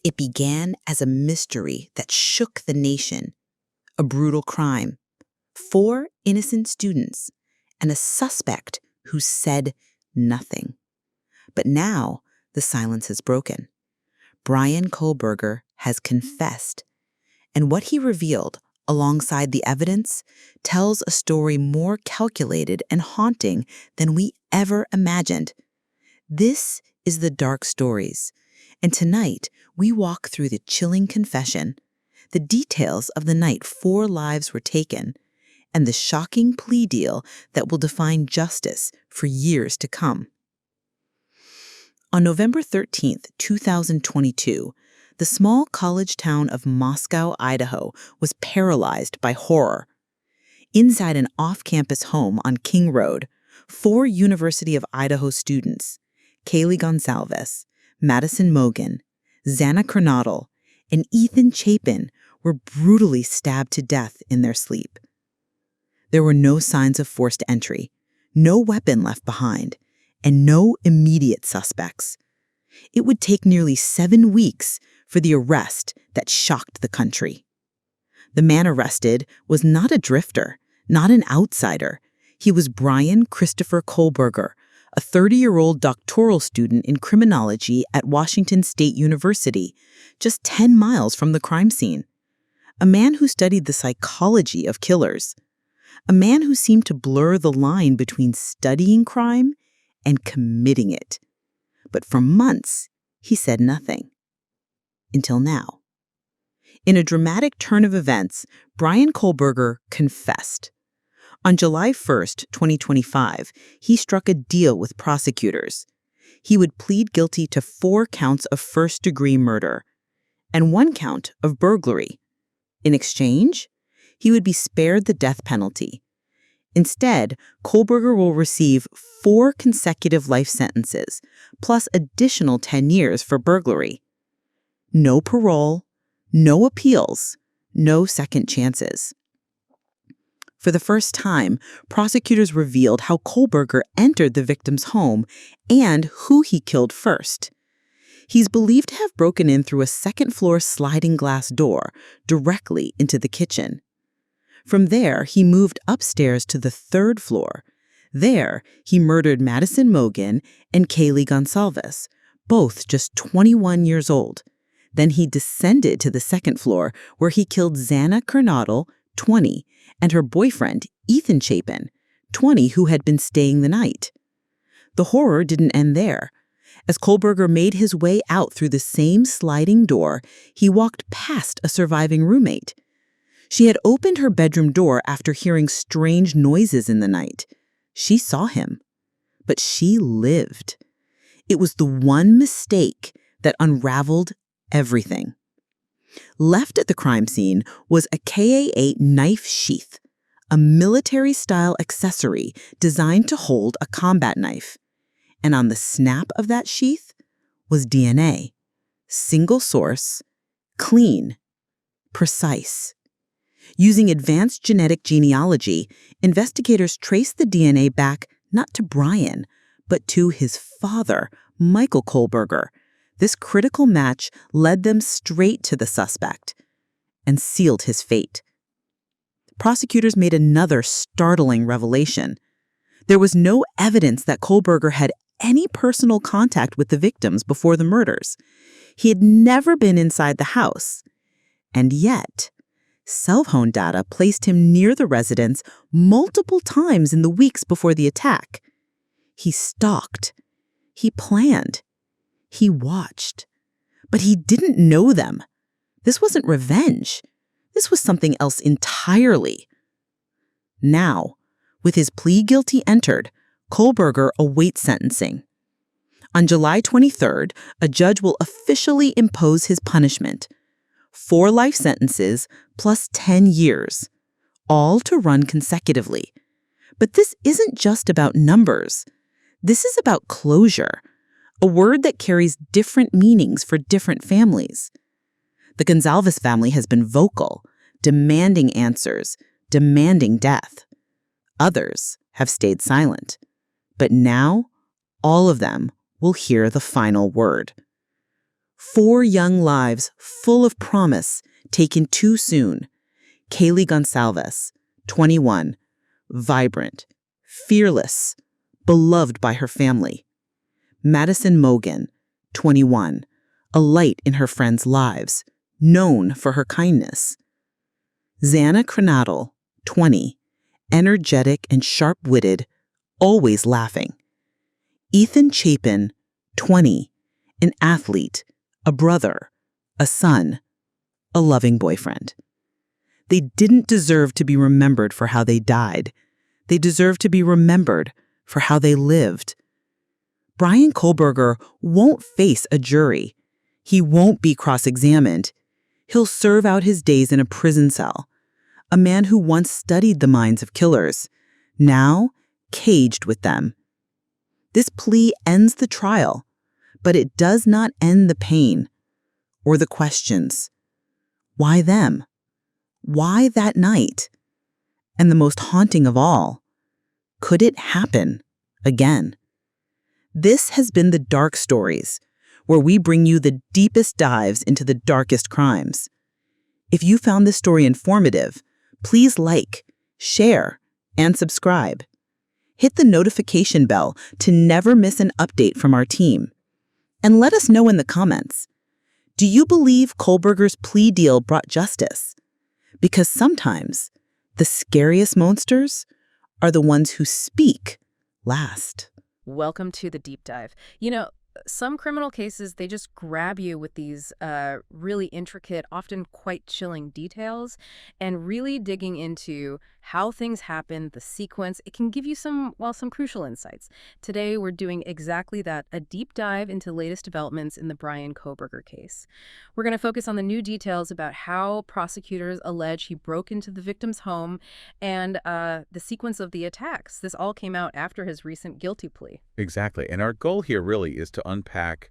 It began as a mystery that shook the nation, a brutal crime, 4 innocent students, and a suspect who said nothing. But now the silence has broken. Bryan Kohberger has confessed, and what he revealed, alongside the evidence, tells a story more calculated and haunting than we ever imagined. This is The Dark Stories, and tonight we walk through the chilling confession, the details of the night 4 lives were taken, and the shocking plea deal that will define justice for years to come. On November 13, 2022, the small college town of Moscow, Idaho, was paralyzed by horror. Inside an off-campus home on King Road, 4 University of Idaho students, Kaylee Gonsalves, Madison Mogen, Xana Kernodle, and Ethan Chapin, were brutally stabbed to death in their sleep. There were no signs of forced entry, no weapon left behind, and no immediate suspects. It would take nearly 7 weeks for the arrest that shocked the country. The man arrested was not a drifter, not an outsider. He was Bryan Christopher Kohberger, a 30-year-old doctoral student in criminology at Washington State University, just 10 miles from the crime scene. A man who studied the psychology of killers. A man who seemed to blur the line between studying crime and committing it. But for months, he said nothing. Until now. In a dramatic turn of events, Bryan Kohberger confessed. On July 1, 2025, he struck a deal with prosecutors. He would plead guilty to 4 counts of first-degree murder and 1 count of burglary. In exchange, he would be spared the death penalty. Instead, Kohberger will receive 4 consecutive life sentences, plus additional 10 years for burglary. No parole, no appeals, no second chances. For the first time, prosecutors revealed how Kohberger entered the victim's home and who he killed first. He's believed to have broken in through a second-floor sliding glass door directly into the kitchen. From there, he moved upstairs to the 3rd floor. There, he murdered Madison Mogen and Kaylee Gonsalves, both just 21 years old. Then he descended to the 2nd floor, where he killed Xana Kernodle, 20, and her boyfriend, Ethan Chapin, 20, who had been staying the night. The horror didn't end there. As Kohberger made his way out through the same sliding door, he walked past a surviving roommate. She had opened her bedroom door after hearing strange noises in the night. She saw him, but she lived. It was the one mistake that unraveled everything. Left at the crime scene was a Ka-8 knife sheath, a military-style accessory designed to hold a combat knife. And on the snap of that sheath was DNA. Single source, clean, precise. Using advanced genetic genealogy, investigators traced the DNA back not to Bryan, but to his father, Michael Kohberger. This critical match led them straight to the suspect and sealed his fate. Prosecutors made another startling revelation. There was no evidence that Kohberger had any personal contact with the victims before the murders. He had never been inside the house. And yet, cell phone data placed him near the residence multiple times in the weeks before the attack. He stalked. He planned. He watched. But he didn't know them. This wasn't revenge. This was something else entirely. Now, with his plea guilty entered, Kohberger awaits sentencing. On July 23rd, a judge will officially impose his punishment. 4 life sentences plus 10 years, all to run consecutively. But this isn't just about numbers. This is about closure, a word that carries different meanings for different families. The Gonsalves family has been vocal, demanding answers, demanding death. Others have stayed silent. But now, all of them will hear the final word. 4 young lives full of promise taken too soon. Kaylee Gonsalves, 21, vibrant, fearless, beloved by her family. Madison Mogan, 21, a light in her friends' lives, known for her kindness. Xana Kranadel, 20, energetic and sharp-witted, always laughing. Ethan Chapin, 20, an athlete, a brother, a son, a loving boyfriend. They didn't deserve to be remembered for how they died. They deserved to be remembered for how they lived. Bryan Kohberger won't face a jury. He won't be cross-examined. He'll serve out his days in a prison cell. A man who once studied the minds of killers, now caged with them. This plea ends the trial, but it does not end the pain or the questions. Why them? Why that night? And the most haunting of all, could it happen again? This has been The Dark Stories, where we bring you the deepest dives into the darkest crimes. If you found this story informative, please like, share, and subscribe. Hit the notification bell to never miss an update from our team. And let us know in the comments, do you believe Kohberger's plea deal brought justice? Because sometimes the scariest monsters are the ones who speak last. Welcome to the deep dive. Some criminal cases, they just grab you with these really intricate, often quite chilling details, and really digging into how things happen, the sequence. It can give you some crucial insights. Today, we're doing exactly that, a deep dive into the latest developments in the Bryan Kohberger case. We're going to focus on the new details about how prosecutors allege he broke into the victim's home and the sequence of the attacks. This all came out after his recent guilty plea. Exactly. And our goal here really is to unpack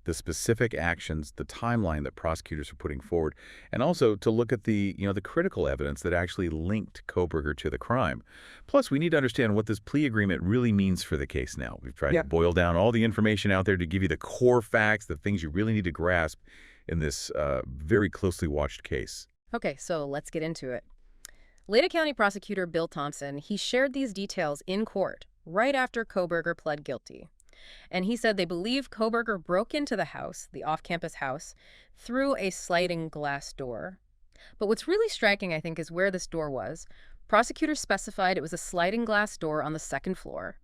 the specific actions, the timeline that prosecutors are putting forward, and also to look at the critical evidence that actually linked Kohberger to the crime. Plus, we need to understand what this plea agreement really means for the case now. We've tried to boil down all the information out there to give you the core facts, the things you really need to grasp in this very closely watched case. Okay, so let's get into it. Leda County Prosecutor Bill Thompson, he shared these details in court right after Kohberger pled guilty. And he said they believe Kohberger broke into the house, the off-campus house, through a sliding glass door. But what's really striking, I think, is where this door was. Prosecutors specified it was a sliding glass door on the second floor.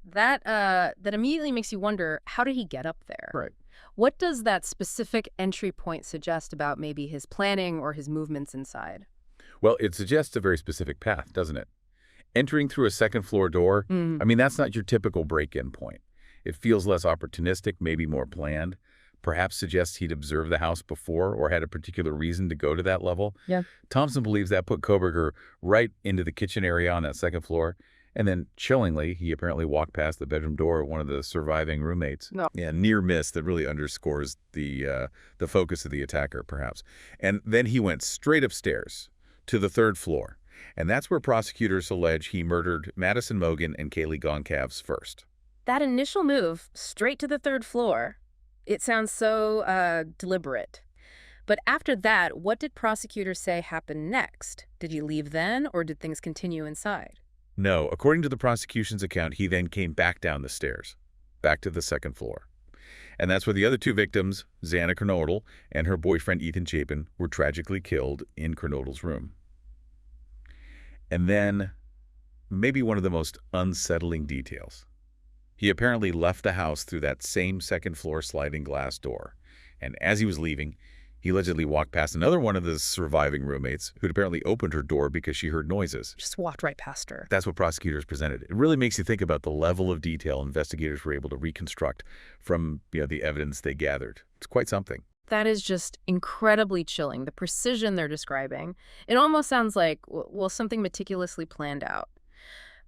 That immediately makes you wonder, how did he get up there? Right. What does that specific entry point suggest about maybe his planning or his movements inside? Well, it suggests a very specific path, doesn't it? Entering through a second-floor door, I mean, that's not your typical break-in point. It feels less opportunistic, maybe more planned. Perhaps suggests he'd observed the house before or had a particular reason to go to that level. Yeah. Thompson believes that put Kohberger right into the kitchen area on that second floor. And then, chillingly, he apparently walked past the bedroom door of one of the surviving roommates. No. Yeah, near miss that really underscores the focus of the attacker, perhaps. And then he went straight upstairs to the third floor. And that's where prosecutors allege he murdered Madison Mogan and Kaylee Gonsalves first. That initial move, straight to the third floor, it sounds so deliberate. But after that, what did prosecutors say happened next? Did he leave then, or did things continue inside? No, according to the prosecution's account, he then came back down the stairs, back to the second floor. And that's where the other two victims, Xana Kranadel and her boyfriend Ethan Chapin, were tragically killed in Kranadel's room. And then, maybe one of the most unsettling details. He apparently left the house through that same second-floor sliding glass door. And as he was leaving, he allegedly walked past another one of the surviving roommates who'd apparently opened her door because she heard noises. Just walked right past her. That's what prosecutors presented. It really makes you think about the level of detail investigators were able to reconstruct from the evidence they gathered. It's quite something. That is just incredibly chilling. The precision they're describing. It almost sounds like, well, something meticulously planned out.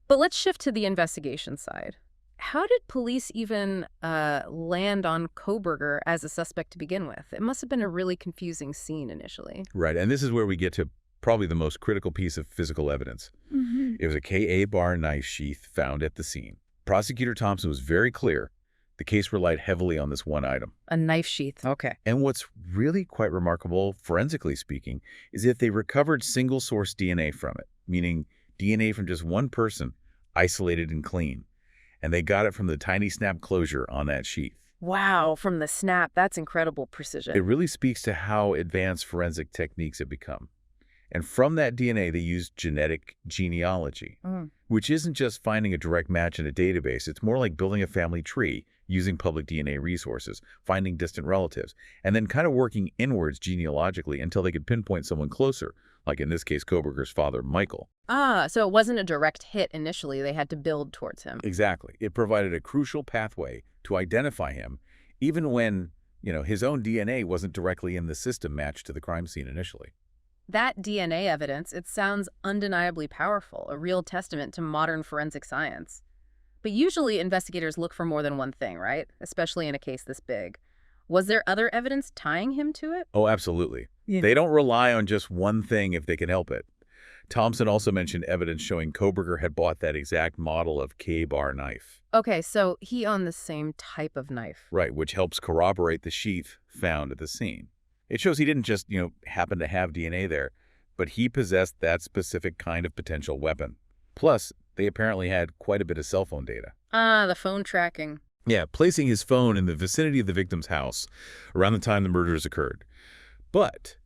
But let's shift to the investigation side. How did police even land on Kohberger as a suspect to begin with? It must have been a really confusing scene initially. Right, and this is where we get to probably the most critical piece of physical evidence. It was a Ka bar knife sheath found at the scene. Prosecutor Thompson was very clear The case relied heavily on this one item. A knife sheath. Okay. And what's really quite remarkable, forensically speaking, is that they recovered single-source DNA from it, meaning DNA from just one person, isolated and clean. And they got it from the tiny snap closure on that sheath. Wow, from the snap. That's incredible precision. It really speaks to how advanced forensic techniques have become. And from that DNA, they used genetic genealogy, which isn't just finding a direct match in a database. It's more like building a family tree using public DNA resources, finding distant relatives, and then kind of working inwards genealogically until they could pinpoint someone closer, like in this case, Kohberger's father, Michael. So it wasn't a direct hit initially. They had to build towards him. Exactly. It provided a crucial pathway to identify him, even when, his own DNA wasn't directly in the system matched to the crime scene initially. That DNA evidence, it sounds undeniably powerful, a real testament to modern forensic science. But usually investigators look for more than one thing, right? Especially in a case this big. Was there other evidence tying him to it? Oh, absolutely. Yeah. They don't rely on just one thing if they can help it. Thompson also mentioned evidence showing Kohberger had bought that exact model of K-bar knife. Okay, so he owned the same type of knife. Right, which helps corroborate the sheath found at the scene. It shows he didn't just, happen to have DNA there, but he possessed that specific kind of potential weapon. Plus, they apparently had quite a bit of cell phone data. Ah, the phone tracking. Yeah, placing his phone in the vicinity of the victim's house around the time the murders occurred. But,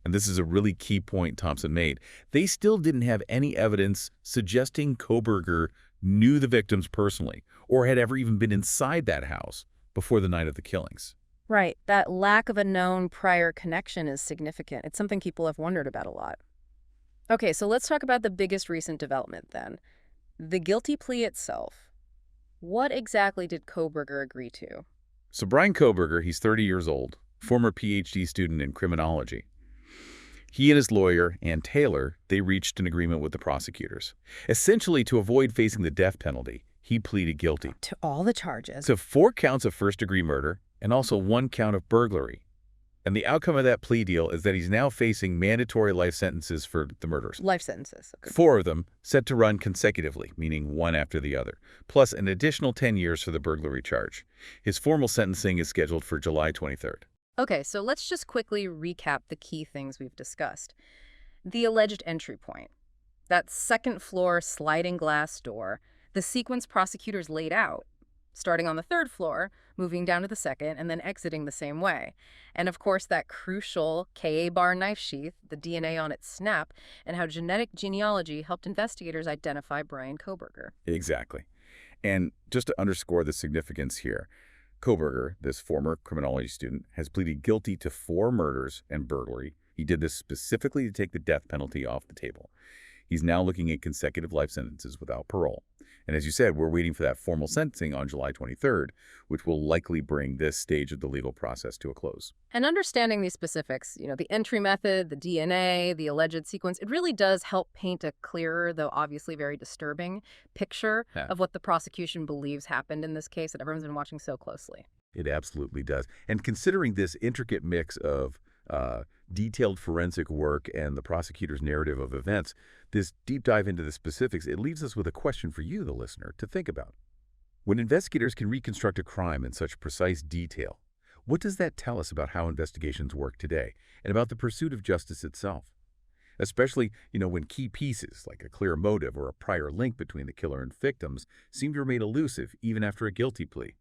and this is a really key point Thompson made, they still didn't have any evidence suggesting Kohberger knew the victims personally or had ever even been inside that house before the night of the killings. Right. That lack of a known prior connection is significant. It's something people have wondered about a lot. Okay, so let's talk about the biggest recent development then. The guilty plea itself. What exactly did Kohberger agree to? So Bryan Kohberger, he's 30 years old, former Ph.D. student in criminology. He and his lawyer, Ann Taylor, they reached an agreement with the prosecutors. Essentially, to avoid facing the death penalty, he pleaded guilty. To all the charges. So 4 counts of first-degree murder and also 1 count of burglary. And the outcome of that plea deal is that he's now facing mandatory life sentences for the murders. Life sentences. Okay. 4 of them set to run consecutively, meaning one after the other, plus an additional 10 years for the burglary charge. His formal sentencing is scheduled for July 23rd. Okay, so let's just quickly recap the key things we've discussed. The alleged entry point, that second-floor sliding glass door, the sequence prosecutors laid out, starting on the 3rd floor, moving down to the 2nd, and then exiting the same way. And of course, that crucial Ka-bar knife sheath, the DNA on its snap, and how genetic genealogy helped investigators identify Bryan Kohberger. Exactly. And just to underscore the significance here, Kohberger, this former criminology student, has pleaded guilty to 4 murders and burglary. He did this specifically to take the death penalty off the table. He's now looking at consecutive life sentences without parole. And as you said, we're waiting for that formal sentencing on July 23rd, which will likely bring this stage of the legal process to a close. And understanding these specifics, the entry method, the DNA, the alleged sequence, it really does help paint a clearer, though obviously very disturbing, picture of what the prosecution believes happened in this case that everyone's been watching so closely. It absolutely does. And considering this intricate mix of detailed forensic work and the prosecutor's narrative of events, this deep dive into the specifics, it leaves us with a question for you, the listener, to think about. When investigators can reconstruct a crime in such precise detail, what does that tell us about how investigations work today and about the pursuit of justice itself? Especially, when key pieces, like a clear motive or a prior link between the killer and victims, seem to remain elusive even after a guilty plea.